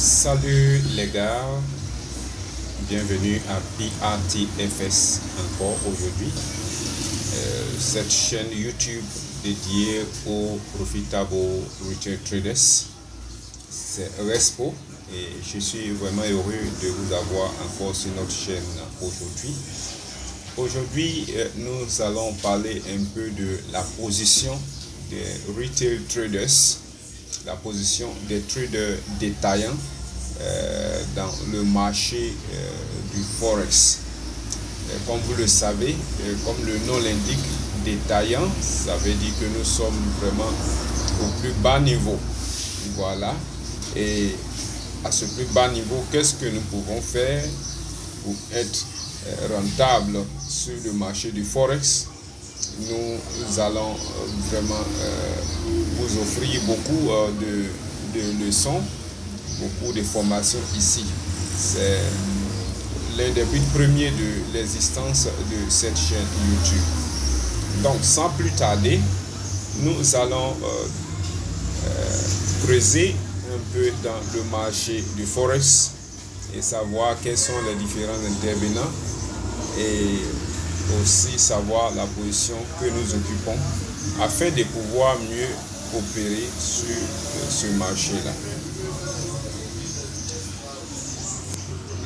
Salut les gars, bienvenue à PRTFS encore aujourd'hui. Cette chaîne YouTube dédiée aux profitable retail traders, c'est Respo et je suis vraiment heureux de vous avoir encore sur notre chaîne aujourd'hui. Aujourd'hui, nous allons parler un peu de la position des retail traders, la position des traders détaillants dans le marché du Forex. Comme vous le savez, comme le nom l'indique, détaillant, ça veut dire que nous sommes vraiment au plus bas niveau. Voilà. Et à ce plus bas niveau, qu'est-ce que nous pouvons faire pour être rentable sur le marché du Forex? Nous allons vraiment vous offrir beaucoup de leçons, beaucoup de formations ici. C'est l'un des buts premiers de l'existence de cette chaîne YouTube. Donc, sans plus tarder, nous allons creuser un peu dans le marché du Forex et savoir quels sont les différents intervenants et aussi savoir la position que nous occupons afin de pouvoir mieux opérer sur ce marché-là.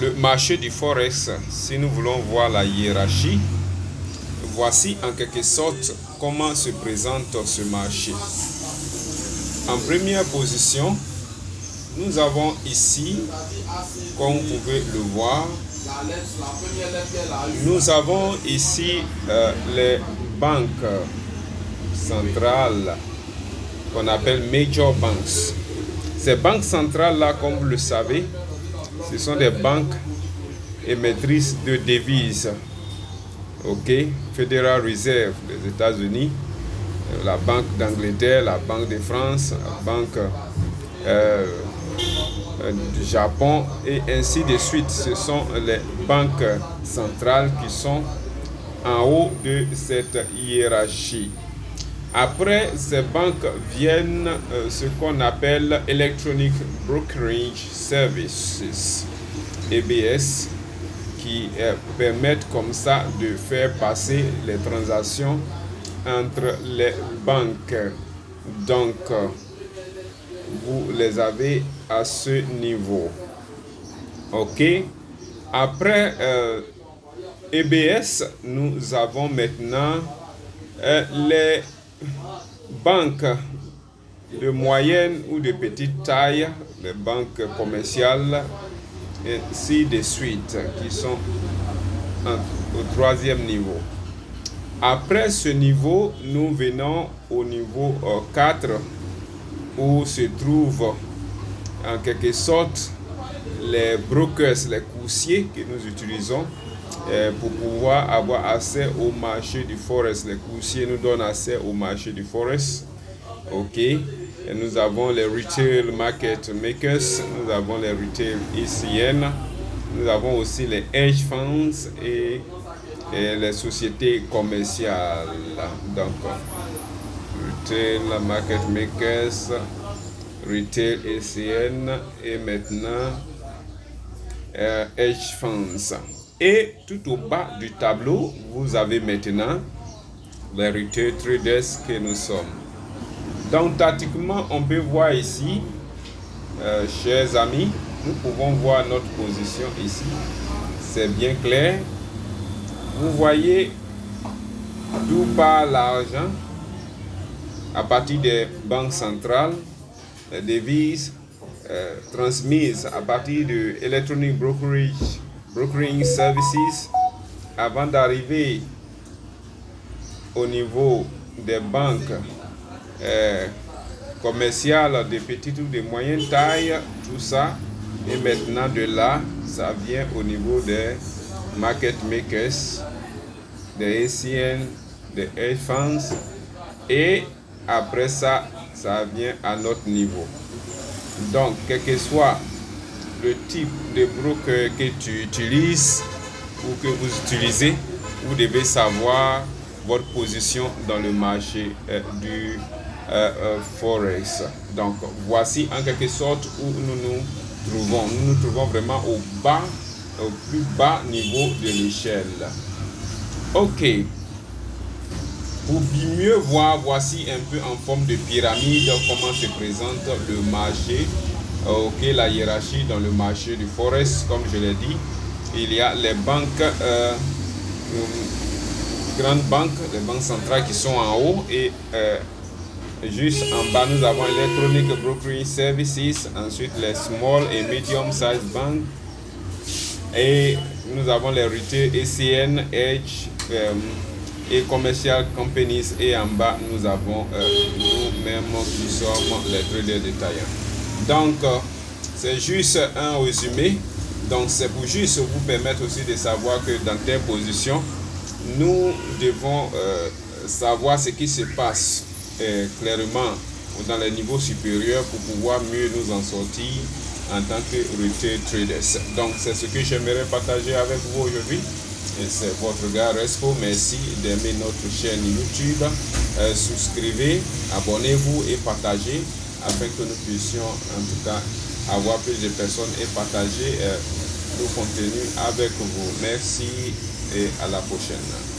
Le marché du Forex, si nous voulons voir la hiérarchie, voici en quelque sorte comment se présente ce marché. En première position, nous avons ici, comme vous pouvez le voir, nous avons ici les banques centrales qu'on appelle major banks. Ces banques centrales-là, comme vous le savez, ce sont des banques émettrices de devises. Ok, Federal Reserve des États-Unis, la Banque d'Angleterre, la Banque de France, la Banque du Japon et ainsi de suite. Ce sont les banques centrales qui sont en haut de cette hiérarchie. Après ces banques viennent ce qu'on appelle Electronic Brokerage Services, EBS, qui permettent comme ça de faire passer les transactions entre les banques. Donc, vous les avez à ce niveau. Ok. Après EBS, nous avons maintenant les banques de moyenne ou de petite taille, les banques commerciales, et ainsi de suite, qui sont au troisième niveau. Après ce niveau, nous venons au niveau 4, où se trouvent en quelque sorte les brokers, les coursiers que nous utilisons pour pouvoir avoir accès au marché du Forex. Les coursiers nous donnent accès au marché du Forex. Ok. Et nous avons les retail market makers, nous avons les retail ECN, nous avons aussi les hedge funds et les sociétés commerciales. Donc, retail market makers, retail ECN et maintenant hedge funds. Et tout au bas du tableau, vous avez maintenant les retail traders que nous sommes. Donc, tactiquement, on peut voir ici, chers amis, nous pouvons voir notre position ici. C'est bien clair. Vous voyez d'où part l'argent à partir des banques centrales, les devises transmises à partir de Electronic Brokering Services avant d'arriver au niveau des banques commerciales de petite ou de moyenne taille, tout ça. Et maintenant de là, ça vient au niveau des market makers, des ECN, des hedge funds. Et après ça, ça vient à notre niveau. Donc, quel que soit le type de broker que tu utilises ou que vous utilisez, vous devez savoir votre position dans le marché du Forex. Donc, voici en quelque sorte où nous nous trouvons. Nous nous trouvons vraiment au plus bas niveau de l'échelle. Ok. Pour mieux voir, voici un peu en forme de pyramide comment se présente le marché. Ok, la hiérarchie dans le marché du Forex, comme je l'ai dit. Il y a les banques, grandes banques, les banques centrales qui sont en haut et juste en bas, nous avons Electronic Brokering Services, ensuite les Small et Medium Size Banks, et nous avons les Retail, ECN, Edge et Commercial Companies, et en bas, nous avons nous-mêmes qui sommes les traders détaillants. Donc, c'est juste un résumé. Donc, c'est pour juste vous permettre aussi de savoir que dans telle position, nous devons savoir ce qui se passe clairement dans les niveaux supérieurs pour pouvoir mieux nous en sortir en tant que retail traders. Donc c'est ce que j'aimerais partager avec vous aujourd'hui. C'est votre gars Respo. Merci d'aimer notre chaîne YouTube. Souscrivez, abonnez-vous et partagez afin que nous puissions en tout cas avoir plus de personnes et partager nos contenus avec vous. Merci et à la prochaine.